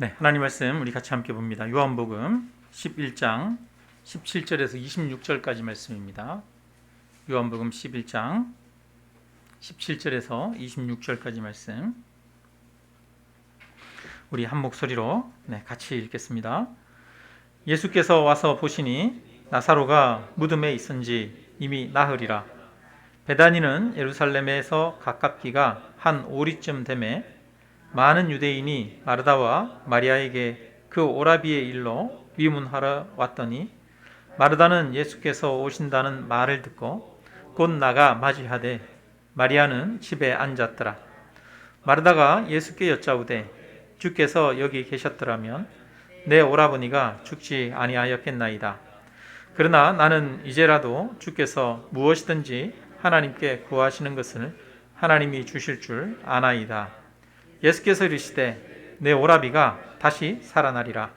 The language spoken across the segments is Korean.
네, 하나님 말씀 우리 같이 함께 봅니다. 요한복음 11장 17절에서 26절까지 말씀입니다. 요한복음 11장 17절에서 26절까지 말씀 우리 한 목소리로 같이 읽겠습니다. 예수께서 와서 보시니 나사로가 무덤에 있은지 이미 나흘이라. 베다니는 예루살렘에서 가깝기가 한 오리쯤 되매 많은 유대인이 마르다와 마리아에게 그 오라비의 일로 위문하러 왔더니 마르다는 예수께서 오신다는 말을 듣고 곧 나가 맞이하되 마리아는 집에 앉았더라. 마르다가 예수께 여짜오되 주께서 여기 계셨더라면 내 오라버니가 죽지 아니하였겠나이다. 그러나 나는 이제라도 주께서 무엇이든지 하나님께 구하시는 것을 하나님이 주실 줄 아나이다. 예수께서 이르시되 내 오라비가 다시 살아나리라.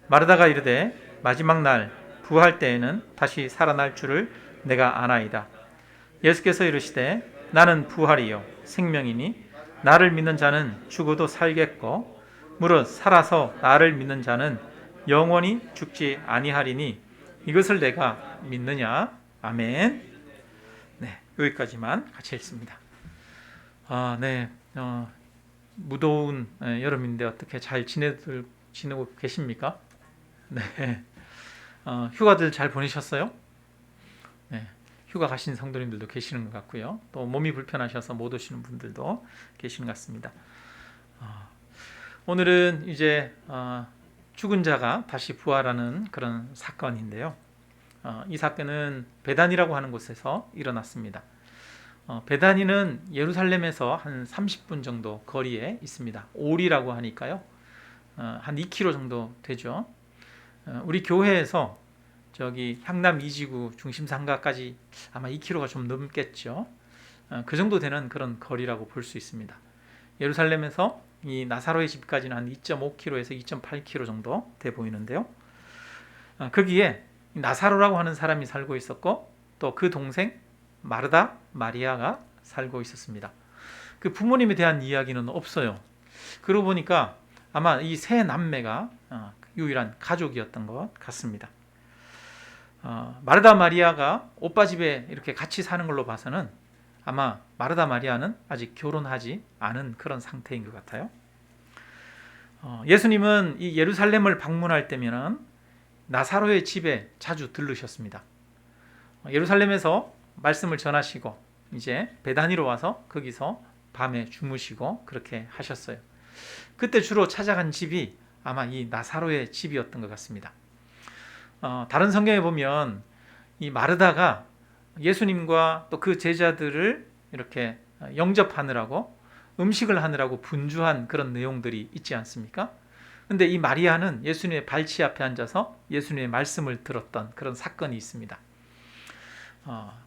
마르다가 이르되 마지막 날 부활 때에는 다시 살아날 줄을 내가 아나이다. 예수께서 이르시되 나는 부활이요 생명이니 나를 믿는 자는 죽어도 살겠고 무릇 살아서 나를 믿는 자는 영원히 죽지 아니하리니 이것을 내가 믿느냐. 아멘. 네, 여기까지만 같이 읽습니다. 무더운 여름인데 어떻게 잘 지내고 계십니까? 네. 휴가들 잘 보내셨어요? 네. 휴가 가신 성도님들도 계시는 것 같고요. 또 몸이 불편하셔서 못 오시는 분들도 계시는 것 같습니다. 오늘은 이제 죽은 자가 다시 부활하는 그런 사건인데요. 이 사건은 베단이라고 하는 곳에서 일어났습니다. 베다니는 예루살렘에서 한 30분 정도 거리에 있습니다. 오리라고 하니까요. 한 2km 정도 되죠. 우리 교회에서 저기 향남 이지구 중심상가까지 아마 2km가 좀 넘겠죠. 그 정도 되는 그런 거리라고 볼 수 있습니다. 예루살렘에서 이 나사로의 집까지는 한 2.5km에서 2.8km 정도 돼 보이는데요. 거기에 나사로라고 하는 사람이 살고 있었고 또 그 동생 마르다, 마리아가 살고 있었습니다. 그 부모님에 대한 이야기는 없어요. 그러고 보니까 아마 이 세 남매가 유일한 가족이었던 것 같습니다. 마르다 마리아가 오빠 집에 이렇게 같이 사는 걸로 봐서는 아마 마르다 마리아는 아직 결혼하지 않은 그런 상태인 것 같아요. 예수님은 이 예루살렘을 방문할 때면 나사로의 집에 자주 들르셨습니다. 예루살렘에서 말씀을 전하시고 이제 베다니로 와서 거기서 밤에 주무시고 그렇게 하셨어요. 그때 주로 찾아간 집이 아마 이 나사로의 집이었던 것 같습니다. 다른 성경에 보면 이 마르다가 예수님과 또 그 제자들을 이렇게 영접하느라고 음식을 하느라고 분주한 그런 내용들이 있지 않습니까? 근데 이 마리아는 예수님의 발치 앞에 앉아서 예수님의 말씀을 들었던 그런 사건이 있습니다.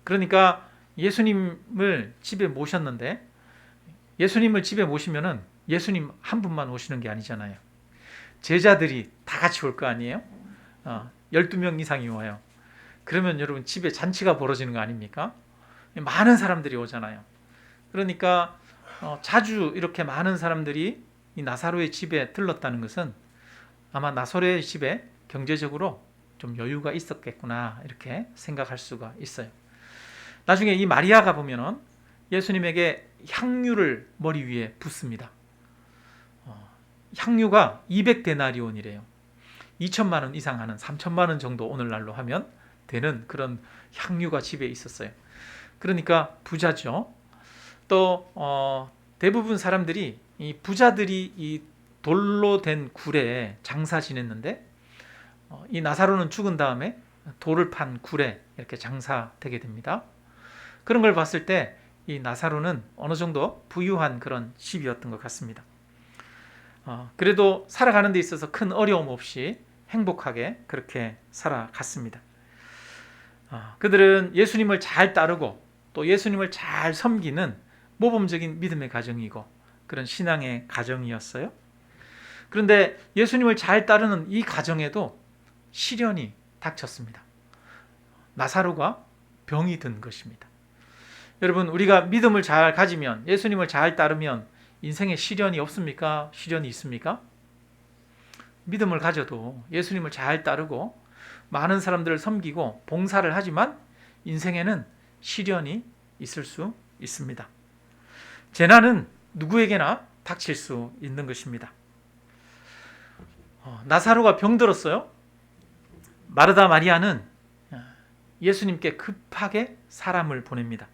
그러니까 예수님을 집에 모셨는데 예수님을 집에 모시면은 예수님 한 분만 오시는 게 아니잖아요. 제자들이 다 같이 올 거 아니에요? 12명 이상이 와요. 그러면 여러분 집에 잔치가 벌어지는 거 아닙니까? 많은 사람들이 오잖아요. 그러니까 자주 이렇게 많은 사람들이 이 나사로의 집에 들렀다는 것은 아마 나사로의 집에 경제적으로 좀 여유가 있었겠구나 이렇게 생각할 수가 있어요. 나중에 이 마리아가 보면은 예수님에게 향유를 머리 위에 붓습니다. 향유가 200데나리온이래요. 2천만 원 이상 하는 3천만 원 정도 오늘날로 하면 되는 그런 향유가 집에 있었어요. 그러니까 부자죠. 또 대부분 사람들이 이 부자들이 이 돌로 된 굴에 장사 지냈는데 이 나사로는 죽은 다음에 돌을 판 굴에 이렇게 장사되게 됩니다. 그런 걸 봤을 때 이 나사로는 어느 정도 부유한 그런 집이었던 것 같습니다. 그래도 살아가는 데 있어서 큰 어려움 없이 행복하게 그렇게 살아갔습니다. 그들은 예수님을 잘 따르고 또 예수님을 잘 섬기는 모범적인 믿음의 가정이고 그런 신앙의 가정이었어요. 그런데 예수님을 잘 따르는 이 가정에도 시련이 닥쳤습니다. 나사로가 병이 든 것입니다. 여러분, 우리가 믿음을 잘 가지면 예수님을 잘 따르면 인생에 시련이 없습니까? 시련이 있습니까? 믿음을 가져도 예수님을 잘 따르고 많은 사람들을 섬기고 봉사를 하지만 인생에는 시련이 있을 수 있습니다. 재난은 누구에게나 닥칠 수 있는 것입니다. 나사로가 병들었어요. 마르다 마리아는 예수님께 급하게 사람을 보냅니다.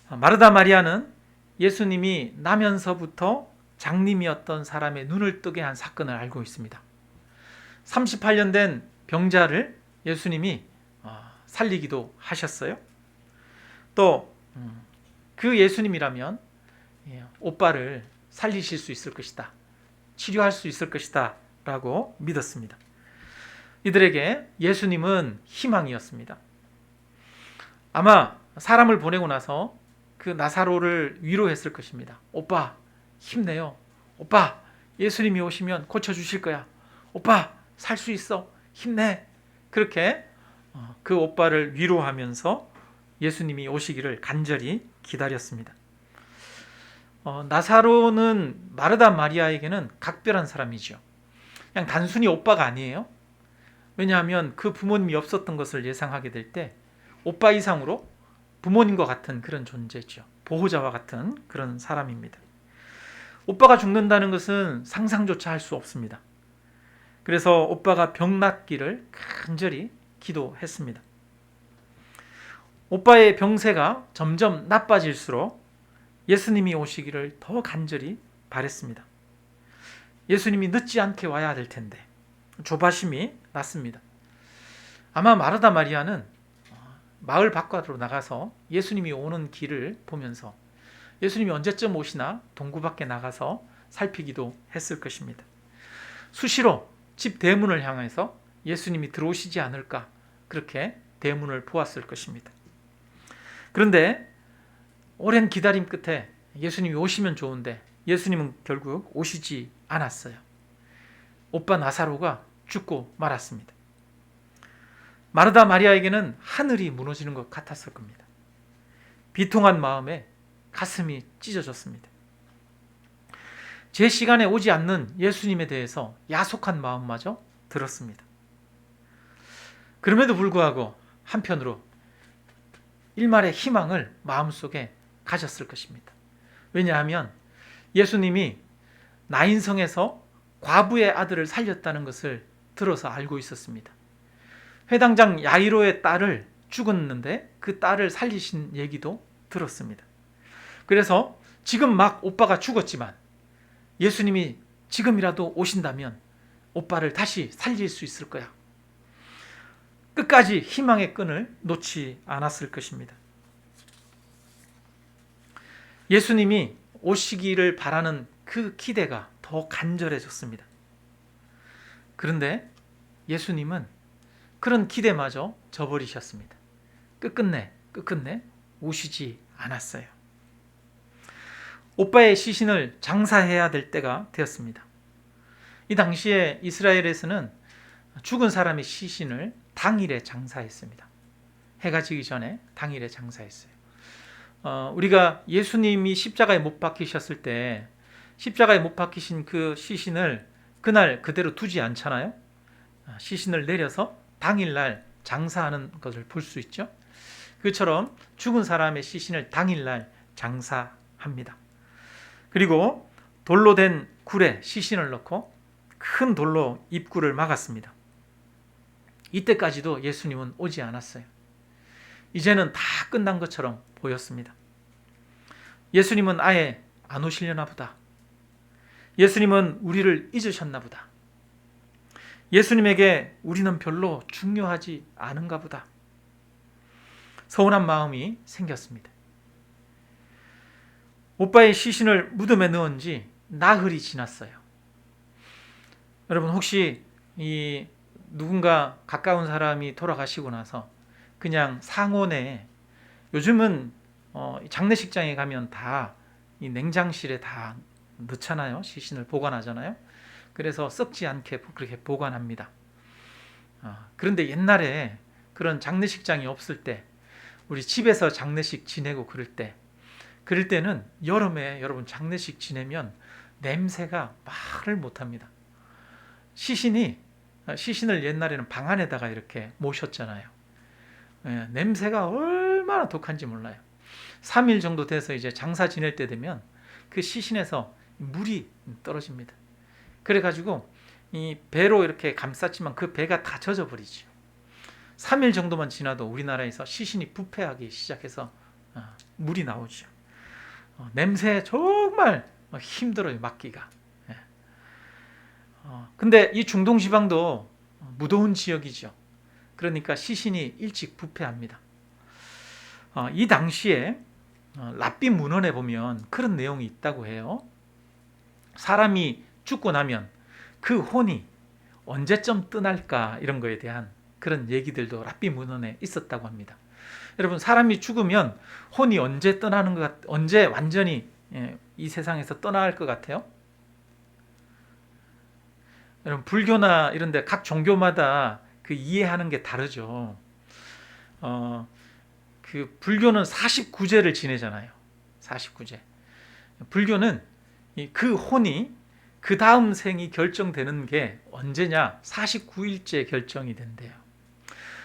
마르다 마리아는 예수님이 나면서부터 장님이었던 사람의 눈을 뜨게 한 사건을 알고 있습니다. 38년 된 병자를 예수님이 살리기도 하셨어요. 또 그 예수님이라면 오빠를 살리실 수 있을 것이다, 치료할 수 있을 것이다 라고 믿었습니다. 이들에게 예수님은 희망이었습니다. 아마 사람을 보내고 나서 그 나사로를 위로했을 것입니다. 오빠 힘내요. 오빠 예수님이 오시면 고쳐주실 거야. 오빠 살 수 있어. 힘내. 그렇게 그 오빠를 위로하면서 예수님이 오시기를 간절히 기다렸습니다. 나사로는 마르다 마리아에게는 각별한 사람이죠. 그냥 단순히 오빠가 아니에요. 왜냐하면 그 부모님이 없었던 것을 예상하게 될 때 오빠 이상으로 부모님과 같은 그런 존재죠. 보호자와 같은 그런 사람입니다. 오빠가 죽는다는 것은 상상조차 할 수 없습니다. 그래서 오빠가 병 낫기를 간절히 기도했습니다. 오빠의 병세가 점점 나빠질수록 예수님이 오시기를 더 간절히 바랬습니다. 예수님이 늦지 않게 와야 될 텐데 조바심이 났습니다. 아마 마르다 마리아는 마을 바깥으로 나가서 예수님이 오는 길을 보면서 예수님이 언제쯤 오시나 동구 밖에 나가서 살피기도 했을 것입니다. 수시로 집 대문을 향해서 예수님이 들어오시지 않을까 그렇게 대문을 보았을 것입니다. 그런데 오랜 기다림 끝에 예수님이 오시면 좋은데 예수님은 결국 오시지 않았어요. 오빠 나사로가 죽고 말았습니다. 마르다 마리아에게는 하늘이 무너지는 것 같았을 겁니다. 비통한 마음에 가슴이 찢어졌습니다. 제 시간에 오지 않는 예수님에 대해서 야속한 마음마저 들었습니다. 그럼에도 불구하고 한편으로 일말의 희망을 마음속에 가졌을 것입니다. 왜냐하면 예수님이 나인성에서 과부의 아들을 살렸다는 것을 들어서 알고 있었습니다. 회당장 야이로의 딸을 죽었는데 그 딸을 살리신 얘기도 들었습니다. 그래서 지금 막 오빠가 죽었지만 예수님이 지금이라도 오신다면 오빠를 다시 살릴 수 있을 거야. 끝까지 희망의 끈을 놓지 않았을 것입니다. 예수님이 오시기를 바라는 그 기대가 더 간절해졌습니다. 그런데 예수님은 그런 기대마저 저버리셨습니다. 끝끝내 오시지 않았어요. 오빠의 시신을 장사해야 될 때가 되었습니다. 이 당시에 이스라엘에서는 죽은 사람의 시신을 당일에 장사했습니다. 해가 지기 전에 당일에 장사했어요. 우리가 예수님이 십자가에 못 박히셨을 때 십자가에 못 박히신 그 시신을 그날 그대로 두지 않잖아요. 시신을 내려서 당일날 장사하는 것을 볼 수 있죠. 그처럼 죽은 사람의 시신을 당일날 장사합니다. 그리고 돌로 된 굴에 시신을 넣고 큰 돌로 입구를 막았습니다. 이때까지도 예수님은 오지 않았어요. 이제는 다 끝난 것처럼 보였습니다. 예수님은 아예 안 오시려나 보다. 예수님은 우리를 잊으셨나 보다. 예수님에게 우리는 별로 중요하지 않은가 보다. 서운한 마음이 생겼습니다. 오빠의 시신을 무덤에 넣은 지 나흘이 지났어요. 여러분 혹시 누군가 가까운 사람이 돌아가시고 나서 그냥 상온에 요즘은 장례식장에 가면 다 이 냉장실에 다 넣잖아요. 시신을 보관하잖아요. 그래서 썩지 않게 그렇게 보관합니다. 그런데 옛날에 그런 장례식장이 없을 때 우리 집에서 장례식 지내고 그럴 때는 여름에 여러분 장례식 지내면 냄새가 말을 못합니다. 시신을 옛날에는 방 안에다가 이렇게 모셨잖아요. 냄새가 얼마나 독한지 몰라요. 3일 정도 돼서 이제 장사 지낼 때 되면 그 시신에서 물이 떨어집니다. 그래가지고 이 배로 이렇게 감쌌지만 그 배가 다 젖어버리죠. 3일 정도만 지나도 우리나라에서 시신이 부패하기 시작해서 물이 나오죠. 냄새 정말 힘들어요, 맡기가. 근데 이 중동 지방도 무더운 지역이죠. 그러니까 시신이 일찍 부패합니다. 이 당시에 랍비 문헌에 보면 그런 내용이 있다고 해요. 사람이 죽고 나면 그 혼이 언제쯤 떠날까, 이런 거에 대한 그런 얘기들도 랍비 문헌에 있었다고 합니다. 여러분, 사람이 죽으면 혼이 언제 떠나는 언제 완전히 이 세상에서 떠나갈 것 같아요? 여러분, 불교나 이런 데 각 종교마다 그 이해하는 게 다르죠. 그 불교는 49제를 지내잖아요. 49제. 불교는 그 혼이 그 다음 생이 결정되는 게 언제냐? 49일째 결정이 된대요.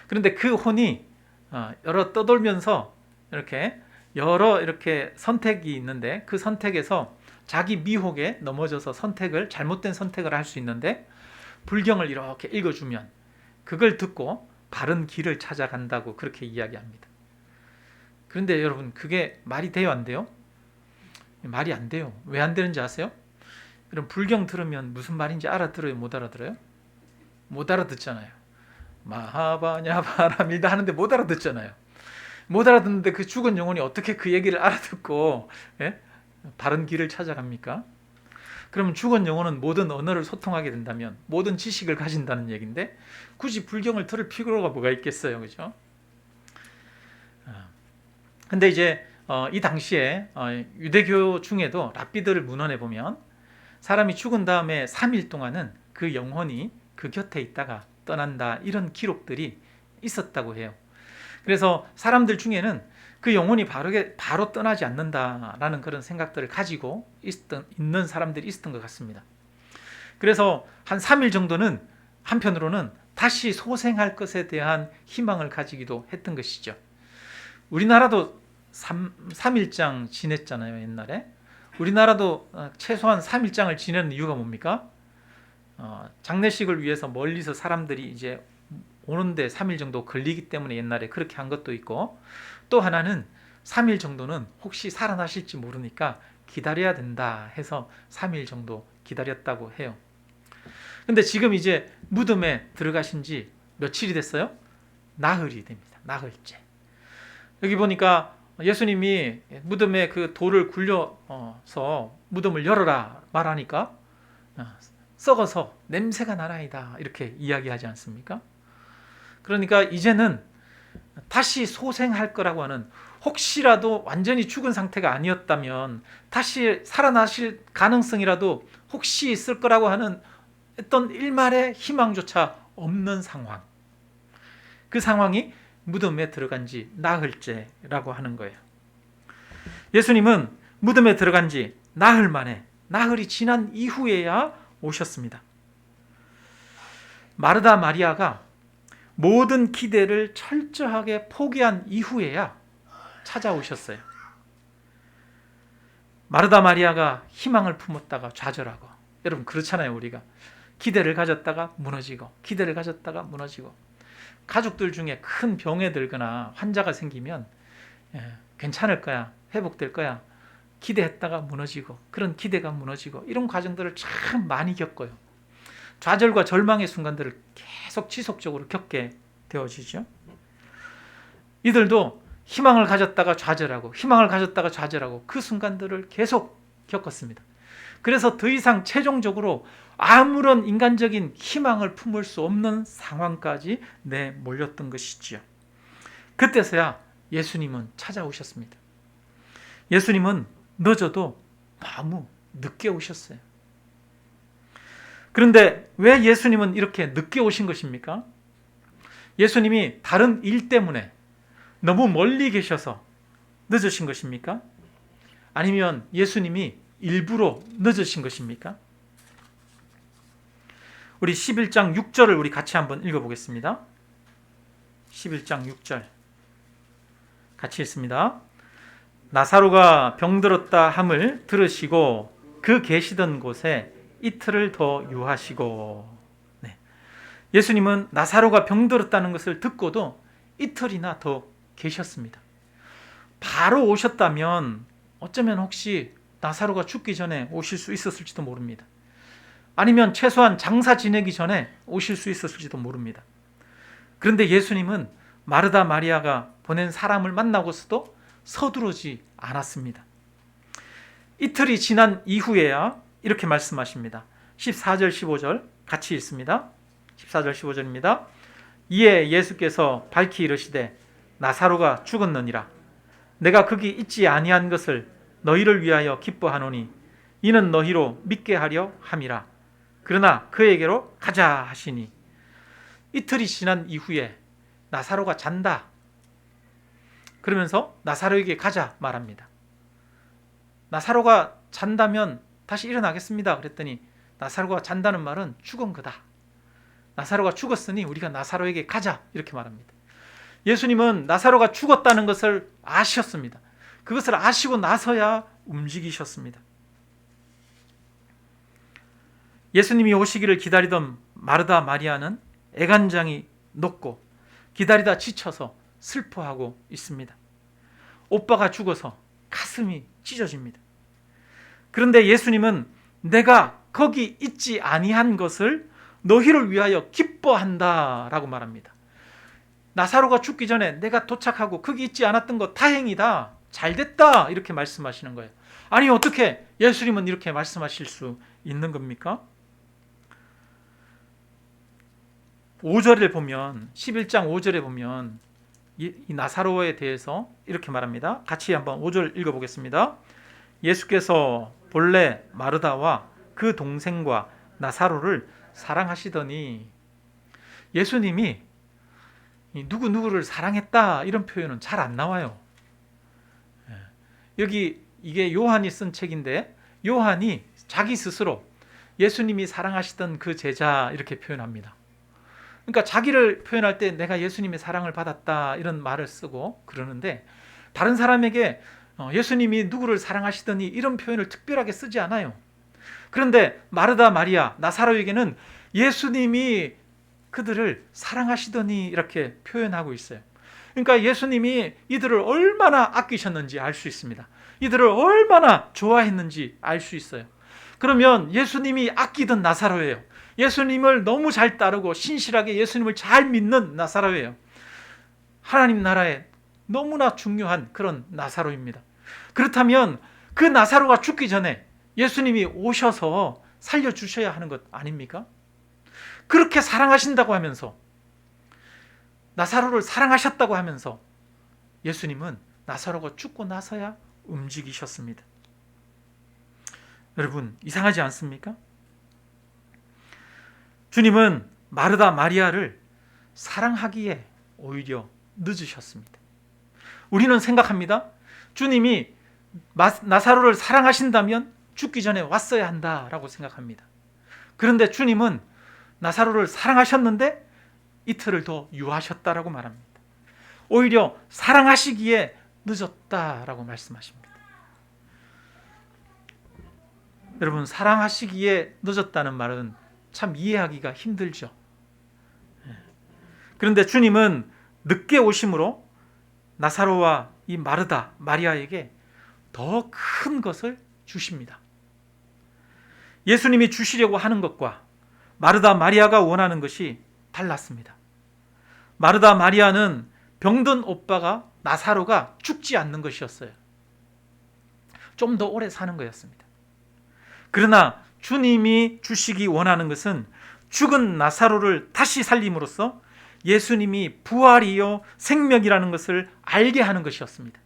그런데 그 혼이 여러 떠돌면서 여러 이렇게 선택이 있는데, 그 선택에서 자기 미혹에 넘어져서 잘못된 선택을 할 수 있는데, 불경을 이렇게 읽어주면 그걸 듣고 바른 길을 찾아간다고 그렇게 이야기합니다. 그런데 여러분, 그게 말이 돼요, 안 돼요? 말이 안 돼요. 왜 안 되는지 아세요? 여러분, 불경 들으면 무슨 말인지 알아들어요, 못 알아들어요? 못 알아듣잖아요. 마하바냐바람이다 하는데 못 알아듣잖아요. 못 알아듣는데 그 죽은 영혼이 어떻게 그 얘기를 알아듣고 바른 길을 찾아갑니까? 그러면 죽은 영혼은 모든 언어를 소통하게 된다면 모든 지식을 가진다는 얘기인데, 굳이 불경을 들을 필요가 뭐가 있겠어요, 그죠? 근데 이제 이 당시에 유대교 중에도 랍비들 문헌에 보면 사람이 죽은 다음에 3일 동안은 그 영혼이 그 곁에 있다가 떠난다, 이런 기록들이 있었다고 해요. 그래서 사람들 중에는 그 영혼이 바로 떠나지 않는다라는 그런 생각들을 가지고 있는 사람들이 있었던 것 같습니다. 그래서 한 3일 정도는 한편으로는 다시 소생할 것에 대한 희망을 가지기도 했던 것이죠. 우리나라도 3일장 지냈잖아요, 옛날에. 우리나라도 최소한 3일장을 지내는 이유가 뭡니까? 장례식을 위해서 멀리서 사람들이 이제 오는데 3일 정도 걸리기 때문에 옛날에 그렇게 한 것도 있고, 또 하나는 3일 정도는 혹시 살아나실지 모르니까 기다려야 된다 해서 3일 정도 기다렸다고 해요. 근데 지금 이제 무덤에 들어가신 지 며칠이 됐어요? 나흘이 됩니다. 나흘째. 여기 보니까 예수님이 무덤에 그 돌을 굴려서 무덤을 열어라 말하니까 썩어서 냄새가 나나이다, 이렇게 이야기하지 않습니까? 그러니까 이제는 다시 소생할 거라고 하는, 혹시라도 완전히 죽은 상태가 아니었다면 다시 살아나실 가능성이라도 혹시 있을 거라고 하는 어떤 일말의 희망조차 없는 상황, 그 상황이 무덤에 들어간 지 나흘째라고 하는 거예요. 예수님은 무덤에 들어간 지 나흘 만에, 나흘이 지난 이후에야 오셨습니다. 마르다 마리아가 모든 기대를 철저하게 포기한 이후에야 찾아오셨어요. 마르다 마리아가 희망을 품었다가 좌절하고, 여러분 그렇잖아요. 우리가 기대를 가졌다가 무너지고, 기대를 가졌다가 무너지고, 가족들 중에 큰 병에 들거나 환자가 생기면 괜찮을 거야, 회복될 거야, 기대했다가 무너지고, 그런 기대가 무너지고, 이런 과정들을 참 많이 겪어요. 좌절과 절망의 순간들을 계속 지속적으로 겪게 되어지죠. 이들도 희망을 가졌다가 좌절하고, 희망을 가졌다가 좌절하고, 그 순간들을 계속 겪었습니다. 그래서 더 이상 최종적으로 아무런 인간적인 희망을 품을 수 없는 상황까지 내몰렸던 것이지요. 그때서야 예수님은 찾아오셨습니다. 예수님은 늦어도 너무 늦게 오셨어요. 그런데 왜 예수님은 이렇게 늦게 오신 것입니까? 예수님이 다른 일 때문에 너무 멀리 계셔서 늦으신 것입니까? 아니면 예수님이 일부러 늦으신 것입니까? 우리 11장 6절을 우리 같이 한번 읽어보겠습니다. 11장 6절 같이 읽습니다. 나사로가 병들었다 함을 들으시고 그 계시던 곳에 이틀을 더 유하시고. 네. 예수님은 나사로가 병들었다는 것을 듣고도 이틀이나 더 계셨습니다. 바로 오셨다면 어쩌면 혹시 나사로가 죽기 전에 오실 수 있었을지도 모릅니다. 아니면 최소한 장사 지내기 전에 오실 수 있었을지도 모릅니다. 그런데 예수님은 마르다 마리아가 보낸 사람을 만나고서도 서두르지 않았습니다. 이틀이 지난 이후에야 이렇게 말씀하십니다. 14절 15절 같이 읽습니다. 14절 15절입니다. 이에 예수께서 밝히 이르시되 나사로가 죽었느니라. 내가 거기 있지 아니한 것을 너희를 위하여 기뻐하노니 이는 너희로 믿게 하려 함이라. 그러나 그에게로 가자 하시니. 이틀이 지난 이후에 나사로가 잔다 그러면서 나사로에게 가자 말합니다. 나사로가 잔다면 다시 일어나겠습니다 그랬더니 나사로가 잔다는 말은 죽은 거다. 나사로가 죽었으니 우리가 나사로에게 가자 이렇게 말합니다. 예수님은 나사로가 죽었다는 것을 아셨습니다. 그것을 아시고 나서야 움직이셨습니다. 예수님이 오시기를 기다리던 마르다 마리아는 애간장이 녹고 기다리다 지쳐서 슬퍼하고 있습니다. 오빠가 죽어서 가슴이 찢어집니다. 그런데 예수님은 내가 거기 있지 아니한 것을 너희를 위하여 기뻐한다 라고 말합니다. 나사로가 죽기 전에 내가 도착하고 거기 있지 않았던 거 다행이다, 잘됐다 이렇게 말씀하시는 거예요. 아니 어떻게 예수님은 이렇게 말씀하실 수 있는 겁니까? 5절을 보면 11장 5절에 보면 이 나사로에 대해서 이렇게 말합니다. 같이 한번 5절 읽어보겠습니다. 예수께서 본래 마르다와 그 동생과 나사로를 사랑하시더니. 예수님이 누구누구를 사랑했다 이런 표현은 잘 안 나와요. 여기 이게 요한이 쓴 책인데 요한이 자기 스스로 예수님이 사랑하시던 그 제자 이렇게 표현합니다. 그러니까 자기를 표현할 때 내가 예수님의 사랑을 받았다 이런 말을 쓰고 그러는데 다른 사람에게 예수님이 누구를 사랑하시더니 이런 표현을 특별하게 쓰지 않아요. 그런데 마르다 마리아 나사로에게는 예수님이 그들을 사랑하시더니 이렇게 표현하고 있어요. 그러니까 예수님이 이들을 얼마나 아끼셨는지 알 수 있습니다. 이들을 얼마나 좋아했는지 알 수 있어요. 그러면 예수님이 아끼던 나사로예요. 예수님을 너무 잘 따르고 신실하게 예수님을 잘 믿는 나사로예요. 하나님 나라에 너무나 중요한 그런 나사로입니다. 그렇다면 그 나사로가 죽기 전에 예수님이 오셔서 살려주셔야 하는 것 아닙니까? 그렇게 사랑하신다고 하면서 나사로를 사랑하셨다고 하면서 예수님은 나사로가 죽고 나서야 움직이셨습니다. 여러분 이상하지 않습니까? 주님은 마르다 마리아를 사랑하기에 오히려 늦으셨습니다. 우리는 생각합니다. 주님이 나사로를 사랑하신다면 죽기 전에 왔어야 한다라고 생각합니다. 그런데 주님은 나사로를 사랑하셨는데 이틀을 더 유하셨다라고 말합니다. 오히려 사랑하시기에 늦었다라고 말씀하십니다. 여러분 사랑하시기에 늦었다는 말은 참 이해하기가 힘들죠. 그런데 주님은 늦게 오심으로 나사로와 이 마르다 마리아에게 더 큰 것을 주십니다. 예수님이 주시려고 하는 것과 마르다 마리아가 원하는 것이 달랐습니다. 마르다 마리아는 병든 오빠가 나사로가 죽지 않는 것이었어요. 좀 더 오래 사는 거였습니다. 그러나 주님이 주시기 원하는 것은 죽은 나사로를 다시 살림으로써 예수님이 부활이요 생명이라는 것을 알게 하는 것이었습니다.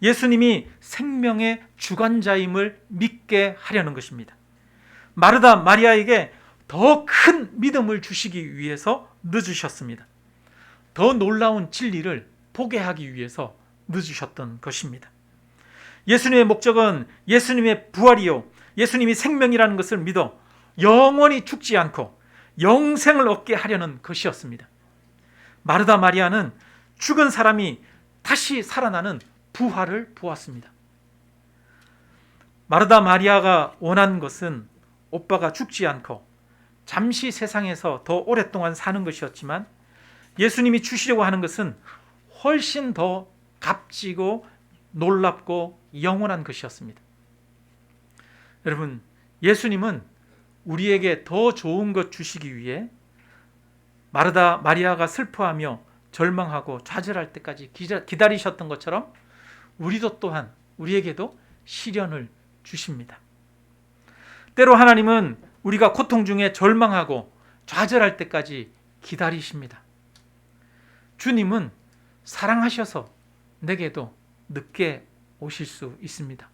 예수님이 생명의 주관자임을 믿게 하려는 것입니다. 마르다 마리아에게 더 큰 믿음을 주시기 위해서 늦으셨습니다. 더 놀라운 진리를 보게 하기 위해서 늦으셨던 것입니다. 예수님의 목적은 예수님의 부활이요 예수님이 생명이라는 것을 믿어 영원히 죽지 않고 영생을 얻게 하려는 것이었습니다. 마르다 마리아는 죽은 사람이 다시 살아나는 부활을 보았습니다. 마르다 마리아가 원한 것은 오빠가 죽지 않고 잠시 세상에서 더 오랫동안 사는 것이었지만, 예수님이 주시려고 하는 것은 훨씬 더 값지고 놀랍고 영원한 것이었습니다. 여러분, 예수님은 우리에게 더 좋은 것 주시기 위해 마르다 마리아가 슬퍼하며 절망하고 좌절할 때까지 기다리셨던 것처럼 우리도 또한 우리에게도 시련을 주십니다. 때로 하나님은 우리가 고통 중에 절망하고 좌절할 때까지 기다리십니다. 주님은 사랑하셔서 내게도 늦게 오실 수 있습니다.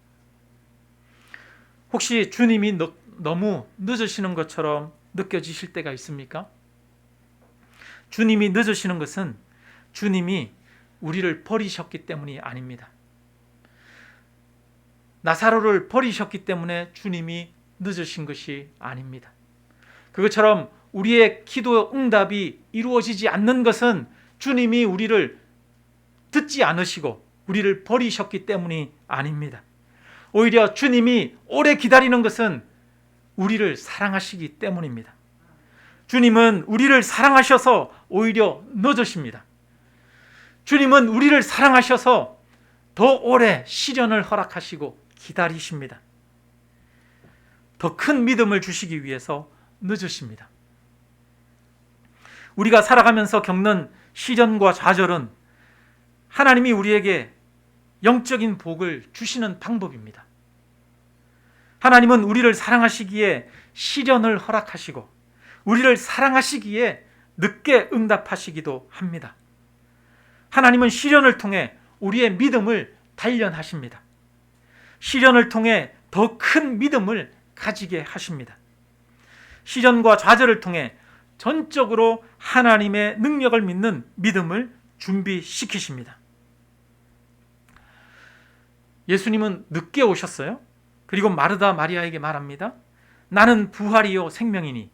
혹시 주님이 너무 늦으시는 것처럼 느껴지실 때가 있습니까? 주님이 늦으시는 것은 주님이 우리를 버리셨기 때문이 아닙니다. 나사로를 버리셨기 때문에 주님이 늦으신 것이 아닙니다. 그것처럼 우리의 기도 응답이 이루어지지 않는 것은 주님이 우리를 듣지 않으시고 우리를 버리셨기 때문이 아닙니다. 오히려 주님이 오래 기다리는 것은 우리를 사랑하시기 때문입니다. 주님은 우리를 사랑하셔서 오히려 늦으십니다. 주님은 우리를 사랑하셔서 더 오래 시련을 허락하시고 기다리십니다. 더 큰 믿음을 주시기 위해서 늦으십니다. 우리가 살아가면서 겪는 시련과 좌절은 하나님이 우리에게 영적인 복을 주시는 방법입니다. 하나님은 우리를 사랑하시기에 시련을 허락하시고 우리를 사랑하시기에 늦게 응답하시기도 합니다. 하나님은 시련을 통해 우리의 믿음을 단련하십니다. 시련을 통해 더 큰 믿음을 가지게 하십니다. 시련과 좌절을 통해 전적으로 하나님의 능력을 믿는 믿음을 준비시키십니다. 예수님은 늦게 오셨어요. 그리고 마르다 마리아에게 말합니다. 나는 부활이요 생명이니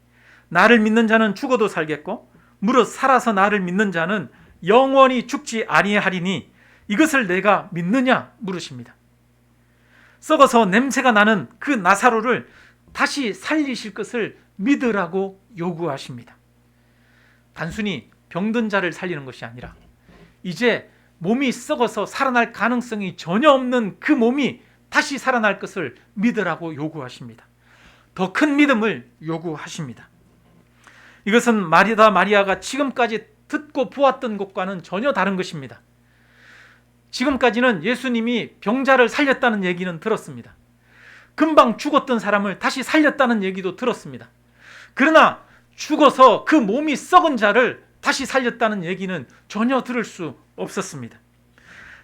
나를 믿는 자는 죽어도 살겠고 무릇 살아서 나를 믿는 자는 영원히 죽지 아니하리니 이것을 내가 믿느냐 물으십니다. 썩어서 냄새가 나는 그 나사로를 다시 살리실 것을 믿으라고 요구하십니다. 단순히 병든 자를 살리는 것이 아니라 이제 몸이 썩어서 살아날 가능성이 전혀 없는 그 몸이 다시 살아날 것을 믿으라고 요구하십니다. 더 큰 믿음을 요구하십니다. 이것은 마르다 마리아가 지금까지 듣고 보았던 것과는 전혀 다른 것입니다. 지금까지는 예수님이 병자를 살렸다는 얘기는 들었습니다. 금방 죽었던 사람을 다시 살렸다는 얘기도 들었습니다. 그러나 죽어서 그 몸이 썩은 자를 다시 살렸다는 얘기는 전혀 들을 수 없었습니다.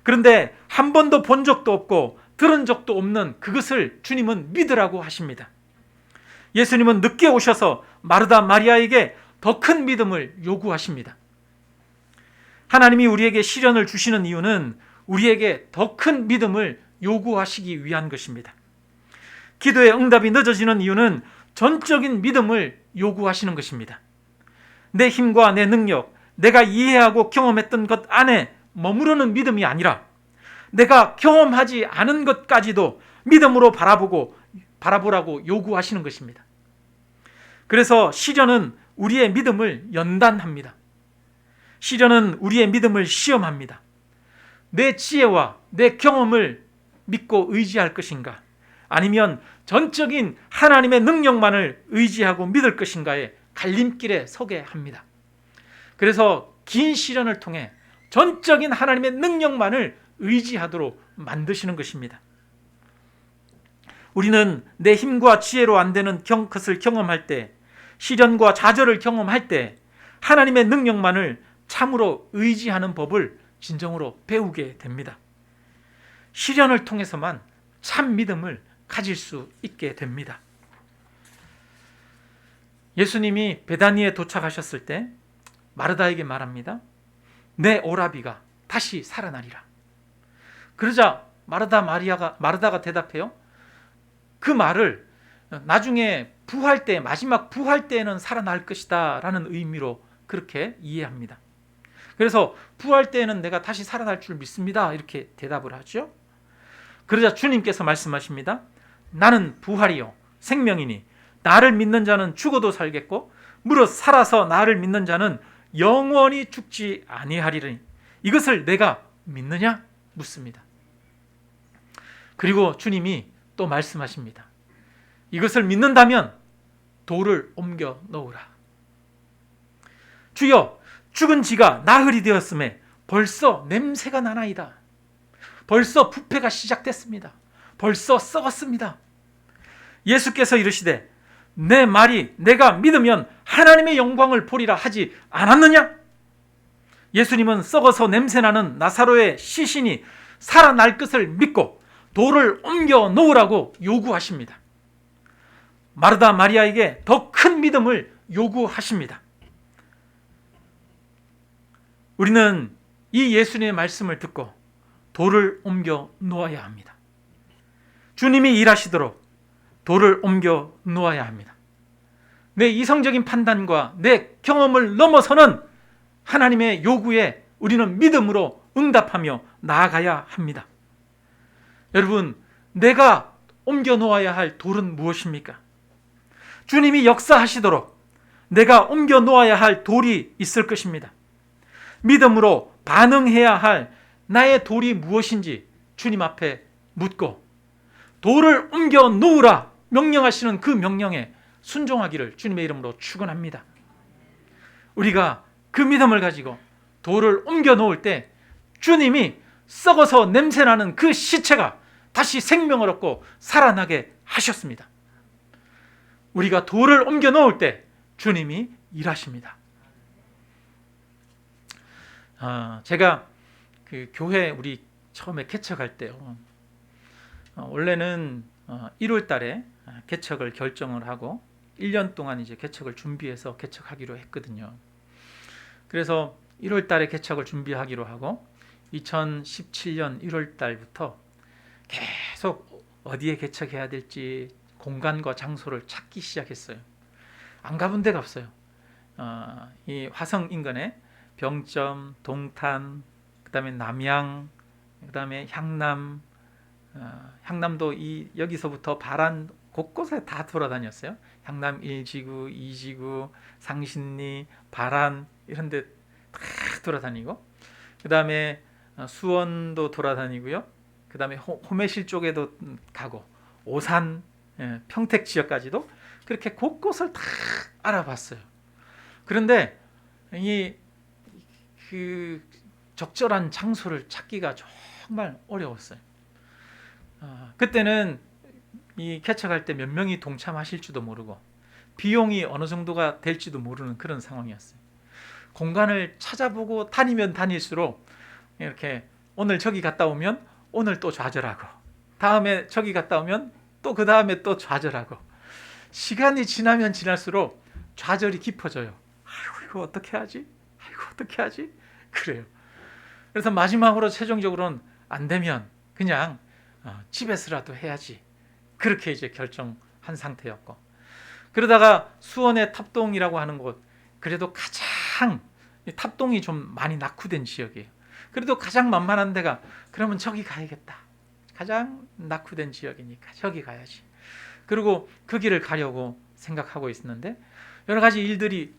그런데 한 번도 본 적도 없고 들은 적도 없는 그것을 주님은 믿으라고 하십니다. 예수님은 늦게 오셔서 마르다 마리아에게 더 큰 믿음을 요구하십니다. 하나님이 우리에게 시련을 주시는 이유는 우리에게 더 큰 믿음을 요구하시기 위한 것입니다. 기도의 응답이 늦어지는 이유는 전적인 믿음을 요구하시는 것입니다. 내 힘과 내 능력, 내가 이해하고 경험했던 것 안에 머무르는 믿음이 아니라 내가 경험하지 않은 것까지도 믿음으로 바라보라고 요구하시는 것입니다. 그래서 시련은 우리의 믿음을 연단합니다. 시련은 우리의 믿음을 시험합니다. 내 지혜와 내 경험을 믿고 의지할 것인가, 아니면 전적인 하나님의 능력만을 의지하고 믿을 것인가의 갈림길에 서게 합니다. 그래서 긴 시련을 통해 전적인 하나님의 능력만을 의지하도록 만드시는 것입니다. 우리는 내 힘과 지혜로 안 되는 것을 경험할 때, 시련과 좌절을 경험할 때 하나님의 능력만을 참으로 의지하는 법을 진정으로 배우게 됩니다. 시련을 통해서만 참 믿음을 가질 수 있게 됩니다. 예수님이 베다니에 도착하셨을 때 마르다에게 말합니다. 내 오라비가 다시 살아나리라. 그러자 마르다가 대답해요. 그 말을 나중에 부활 때, 마지막 부활 때에는 살아날 것이다 라는 의미로 그렇게 이해합니다. 그래서 부활 때에는 내가 다시 살아날 줄 믿습니다 이렇게 대답을 하죠. 그러자 주님께서 말씀하십니다. 나는 부활이요 생명이니 나를 믿는 자는 죽어도 살겠고 무릇 살아서 나를 믿는 자는 영원히 죽지 아니하리니 이것을 내가 믿느냐 묻습니다. 그리고 주님이 또 말씀하십니다. 이것을 믿는다면 돌을 옮겨 놓으라. 주여, 죽은 지가 나흘이 되었음에 벌써 냄새가 나나이다. 벌써 부패가 시작됐습니다. 벌써 썩었습니다. 예수께서 이르시되 내 말이 내가 믿으면 하나님의 영광을 보리라 하지 않았느냐? 예수님은 썩어서 냄새나는 나사로의 시신이 살아날 것을 믿고 돌을 옮겨 놓으라고 요구하십니다. 마르다 마리아에게 더 큰 믿음을 요구하십니다. 우리는 이 예수님의 말씀을 듣고 돌을 옮겨 놓아야 합니다. 주님이 일하시도록 돌을 옮겨 놓아야 합니다. 내 이성적인 판단과 내 경험을 넘어서는 하나님의 요구에 우리는 믿음으로 응답하며 나아가야 합니다. 여러분, 내가 옮겨 놓아야 할 돌은 무엇입니까? 주님이 역사하시도록 내가 옮겨 놓아야 할 돌이 있을 것입니다. 믿음으로 반응해야 할 나의 돌이 무엇인지 주님 앞에 묻고 돌을 옮겨 놓으라 명령하시는 그 명령에 순종하기를 주님의 이름으로 축원합니다. 우리가 그 믿음을 가지고 돌을 옮겨 놓을 때 주님이 썩어서 냄새나는 그 시체가 다시 생명을 얻고 살아나게 하셨습니다. 우리가 돌을 옮겨 놓을 때 주님이 일하십니다. 제가 그 교회 우리 처음에 개척할 때요. 원래는 1월 달에 개척을 결정을 하고 1년 동안 이제 개척을 준비해서 개척하기로 했거든요. 그래서 1월 달에 개척을 준비하기로 하고 2017년 1월 달부터 계속 어디에 개척해야 될지 공간과 장소를 찾기 시작했어요. 안 가본 데가 없어요. 이 화성 인근에 병점, 동탄, 그다음에 남양, 그다음에 향남, 향남도 여기서부터 바란 곳곳에 다 돌아다녔어요. 향남 1지구, 2지구, 상신리, 바란 이런 데 다 돌아다니고, 그다음에 수원도 돌아다니고요. 그다음에 호매실 쪽에도 가고, 오산, 평택 지역까지도 그렇게 곳곳을 다 알아봤어요. 그런데 그 적절한 장소를 찾기가 정말 어려웠어요. 그때는 이 개척할 때 몇 명이 동참하실지도 모르고 비용이 어느 정도가 될지도 모르는 그런 상황이었어요. 공간을 찾아보고 다니면 다닐수록 이렇게 오늘 저기 갔다 오면 오늘 또 좌절하고, 다음에 저기 갔다 오면 또 그 다음에 또 좌절하고, 시간이 지나면 지날수록 좌절이 깊어져요. 아이고 이거 어떻게 하지? 아이고 어떻게 하지? 그래요. 그래서 마지막으로 최종적으로는 안 되면 그냥 집에서라도 해야지, 그렇게 이제 결정한 상태였고, 그러다가 수원의 탑동이라고 하는 곳, 그래도 가장 탑동이 좀 많이 낙후된 지역이에요. 그래도 가장 만만한 데가, 그러면 저기 가야겠다, 가장 낙후된 지역이니까 저기 가야지. 그리고 그 길을 가려고 생각하고 있었는데 여러 가지 일들이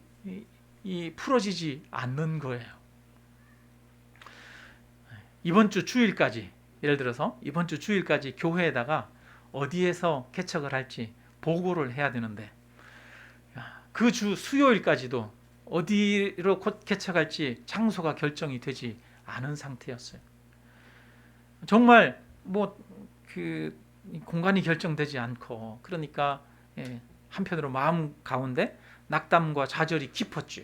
풀어지지 않는 거예요. 이번 주 주일까지, 예를 들어서 이번 주 주일까지 교회에다가 어디에서 개척을 할지 보고를 해야 되는데 그 주 수요일까지도 어디로 개척할지 장소가 결정이 되지 않은 상태였어요. 정말 그 공간이 결정되지 않고, 그러니까 한편으로 마음 가운데 낙담과 좌절이 깊었죠.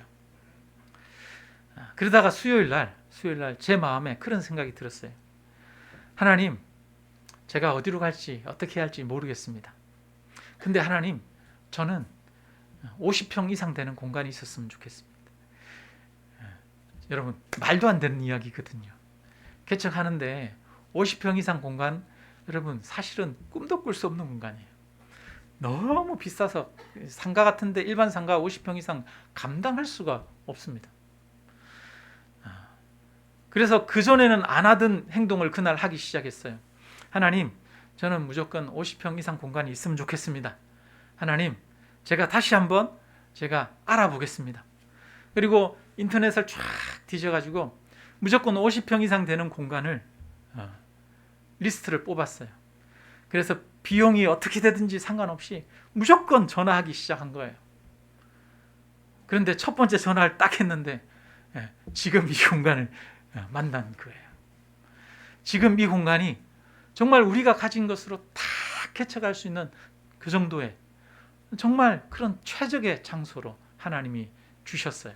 그러다가 수요일 날 제 마음에 그런 생각이 들었어요. 하나님, 제가 어디로 갈지 어떻게 할지 모르겠습니다. 근데 하나님, 저는 50평 이상 되는 공간이 있었으면 좋겠습니다. 여러분, 말도 안 되는 이야기거든요. 개척하는데 50평 이상 공간, 여러분 사실은 꿈도 꿀 수 없는 공간이에요. 너무 비싸서 상가 같은데 일반 상가 50평 이상 감당할 수가 없습니다. 그래서 그전에는 안 하던 행동을 그날 하기 시작했어요. 하나님, 저는 무조건 50평 이상 공간이 있으면 좋겠습니다. 하나님, 제가 다시 한번 제가 알아보겠습니다. 그리고 인터넷을 쫙 뒤져가지고 무조건 50평 이상 되는 공간을 리스트를 뽑았어요. 그래서 비용이 어떻게 되든지 상관없이 무조건 전화하기 시작한 거예요. 그런데 첫 번째 전화를 딱 했는데 지금 이 공간을 만난 거예요. 지금 이 공간이 정말 우리가 가진 것으로 다 개척할 수 있는 그 정도의 정말 그런 최적의 장소로 하나님이 주셨어요.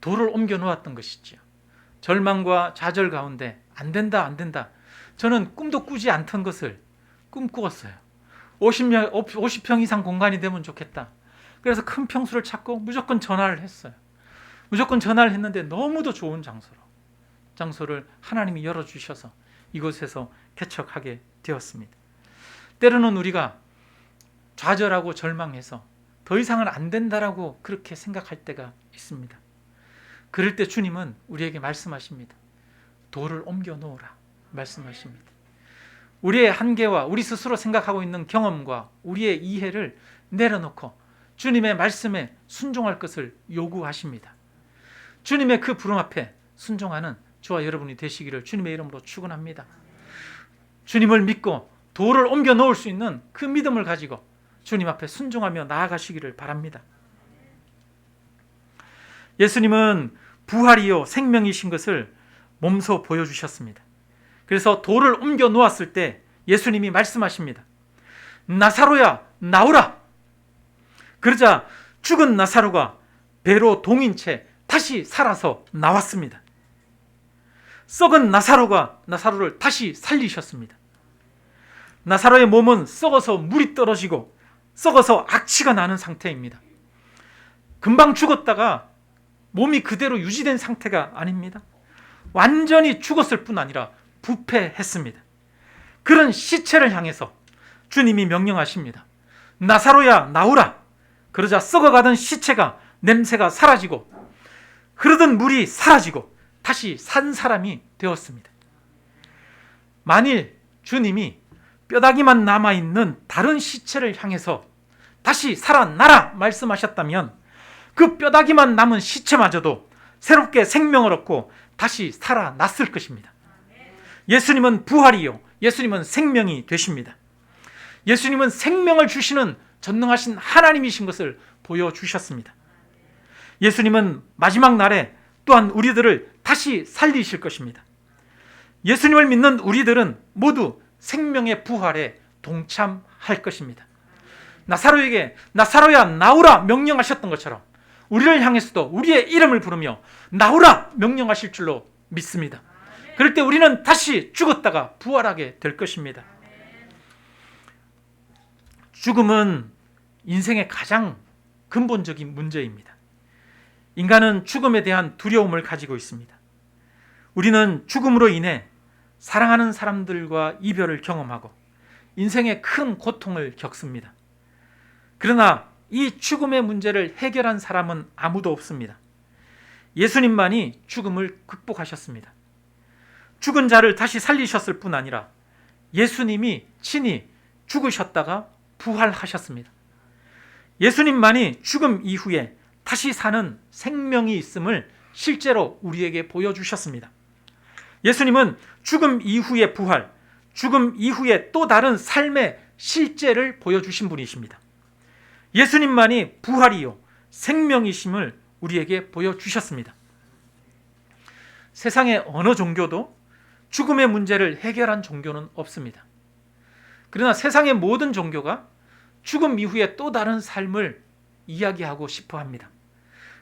돌을 옮겨 놓았던 것이죠. 절망과 좌절 가운데 안 된다, 안 된다. 저는 꿈도 꾸지 않던 것을 꿈꾸었어요. 50평 이상 공간이 되면 좋겠다. 그래서 큰 평수를 찾고 무조건 전화를 했어요. 무조건 전화를 했는데 너무도 좋은 장소를 하나님이 열어주셔서 이곳에서 개척하게 되었습니다. 때로는 우리가 좌절하고 절망해서 더 이상은 안 된다라고 그렇게 생각할 때가 있습니다. 그럴 때 주님은 우리에게 말씀하십니다. 돌을 옮겨 놓으라 말씀하십니다. 우리의 한계와 우리 스스로 생각하고 있는 경험과 우리의 이해를 내려놓고 주님의 말씀에 순종할 것을 요구하십니다. 주님의 그 부름 앞에 순종하는 저와 여러분이 되시기를 주님의 이름으로 축원합니다. 주님을 믿고 돌을 옮겨 놓을 수 있는 그 믿음을 가지고 주님 앞에 순종하며 나아가시기를 바랍니다. 예수님은 부활이요 생명이신 것을 몸소 보여주셨습니다. 그래서 돌을 옮겨 놓았을 때 예수님이 말씀하십니다. 나사로야 나오라. 그러자 죽은 나사로가 배로 동인 채 다시 살아서 나왔습니다. 썩은 나사로를 다시 살리셨습니다. 나사로의 몸은 썩어서 물이 떨어지고 썩어서 악취가 나는 상태입니다. 금방 죽었다가 몸이 그대로 유지된 상태가 아닙니다. 완전히 죽었을 뿐 아니라 부패했습니다. 그런 시체를 향해서 주님이 명령하십니다. 나사로야 나오라. 그러자 썩어가던 시체가 냄새가 사라지고 흐르던 물이 사라지고 다시 산 사람이 되었습니다. 만일 주님이 뼈다귀만 남아있는 다른 시체를 향해서 다시 살아나라 말씀하셨다면 그 뼈다귀만 남은 시체마저도 새롭게 생명을 얻고 다시 살아났을 것입니다. 예수님은 부활이요 예수님은 생명이 되십니다. 예수님은 생명을 주시는 전능하신 하나님이신 것을 보여주셨습니다. 예수님은 마지막 날에 또한 우리들을 다시 살리실 것입니다. 예수님을 믿는 우리들은 모두 생명의 부활에 동참할 것입니다. 나사로에게 나사로야 나오라 명령하셨던 것처럼 우리를 향해서도 우리의 이름을 부르며 나오라 명령하실 줄로 믿습니다. 그럴 때 우리는 다시 죽었다가 부활하게 될 것입니다. 죽음은 인생의 가장 근본적인 문제입니다. 인간은 죽음에 대한 두려움을 가지고 있습니다. 우리는 죽음으로 인해 사랑하는 사람들과 이별을 경험하고 인생의 큰 고통을 겪습니다. 그러나 이 죽음의 문제를 해결한 사람은 아무도 없습니다. 예수님만이 죽음을 극복하셨습니다. 죽은 자를 다시 살리셨을 뿐 아니라 예수님이 친히 죽으셨다가 부활하셨습니다. 예수님만이 죽음 이후에 다시 사는 생명이 있음을 실제로 우리에게 보여주셨습니다. 예수님은 죽음 이후의 부활, 죽음 이후의 또 다른 삶의 실제를 보여주신 분이십니다. 예수님만이 부활이요 생명이심을 우리에게 보여주셨습니다. 세상의 어느 종교도 죽음의 문제를 해결한 종교는 없습니다. 그러나 세상의 모든 종교가 죽음 이후에 또 다른 삶을 이야기하고 싶어 합니다.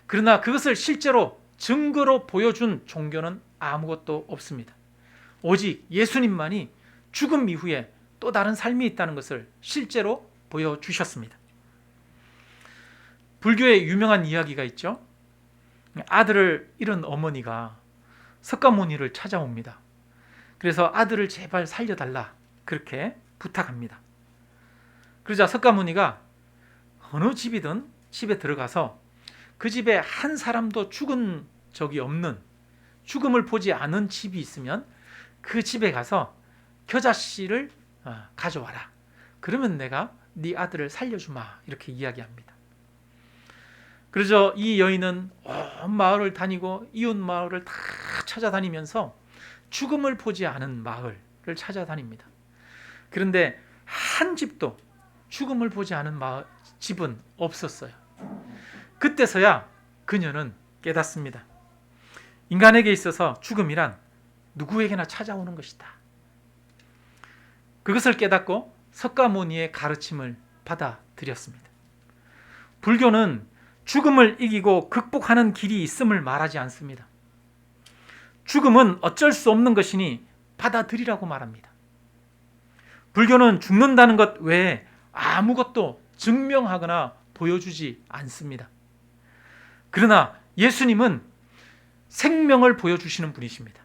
그러나 그것을 실제로 증거로 보여준 종교는 아무것도 없습니다. 오직 예수님만이 죽음 이후에 또 다른 삶이 있다는 것을 실제로 보여주셨습니다. 불교의 유명한 이야기가 있죠. 아들을 잃은 어머니가 석가모니를 찾아옵니다. 그래서 아들을 제발 살려달라 그렇게 부탁합니다. 그러자 석가모니가 어느 집이든 집에 들어가서 그 집에 한 사람도 죽은 적이 없는, 죽음을 보지 않은 집이 있으면 그 집에 가서 겨자씨를 가져와라. 그러면 내가 네 아들을 살려주마. 이렇게 이야기합니다. 그러자 이 여인은 온 마을을 다니고 이웃 마을을 다 찾아다니면서 죽음을 보지 않은 마을을 찾아다닙니다. 그런데 한 집도 죽음을 보지 않은 집은 없었어요. 그때서야 그녀는 깨닫습니다. 인간에게 있어서 죽음이란 누구에게나 찾아오는 것이다. 그것을 깨닫고 석가모니의 가르침을 받아들였습니다. 불교는 죽음을 이기고 극복하는 길이 있음을 말하지 않습니다. 죽음은 어쩔 수 없는 것이니 받아들이라고 말합니다. 불교는 죽는다는 것 외에 아무것도 증명하거나 보여주지 않습니다. 그러나 예수님은 생명을 보여주시는 분이십니다.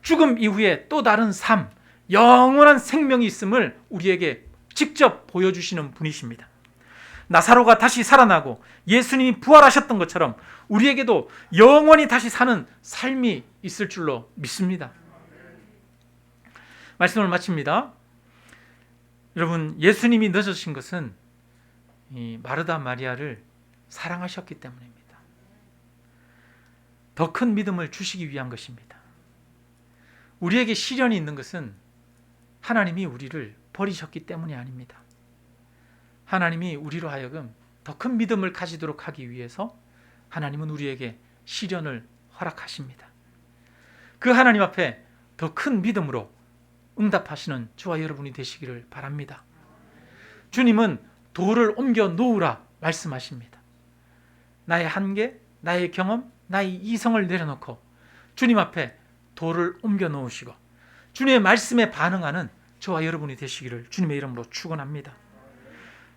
죽음 이후에 또 다른 삶, 영원한 생명이 있음을 우리에게 직접 보여주시는 분이십니다. 나사로가 다시 살아나고 예수님이 부활하셨던 것처럼 우리에게도 영원히 다시 사는 삶이 있을 줄로 믿습니다. 말씀을 마칩니다. 여러분, 예수님이 늦으신 것은 이 마르다 마리아를 사랑하셨기 때문입니다. 더 큰 믿음을 주시기 위한 것입니다. 우리에게 시련이 있는 것은 하나님이 우리를 버리셨기 때문이 아닙니다. 하나님이 우리로 하여금 더 큰 믿음을 가지도록 하기 위해서 하나님은 우리에게 시련을 허락하십니다. 그 하나님 앞에 더 큰 믿음으로 응답하시는 저와 여러분이 되시기를 바랍니다. 주님은 돌을 옮겨 놓으라 말씀하십니다. 나의 한계, 나의 경험, 나의 이성을 내려놓고 주님 앞에 돌을 옮겨 놓으시고 주님의 말씀에 반응하는 저와 여러분이 되시기를 주님의 이름으로 축원합니다.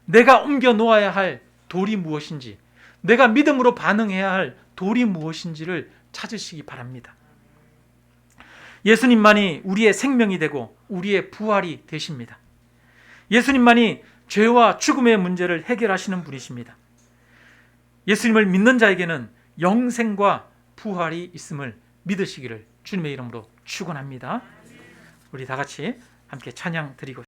내가 옮겨 놓아야 할 돌이 무엇인지, 내가 믿음으로 반응해야 할 돌이 무엇인지를 찾으시기 바랍니다. 예수님만이 우리의 생명이 되고 우리의 부활이 되십니다. 예수님만이 죄와 죽음의 문제를 해결하시는 분이십니다. 예수님을 믿는 자에게는 영생과 부활이 있음을 믿으시기를 주님의 이름으로 축원합니다. 우리 다 같이 함께 찬양 드리고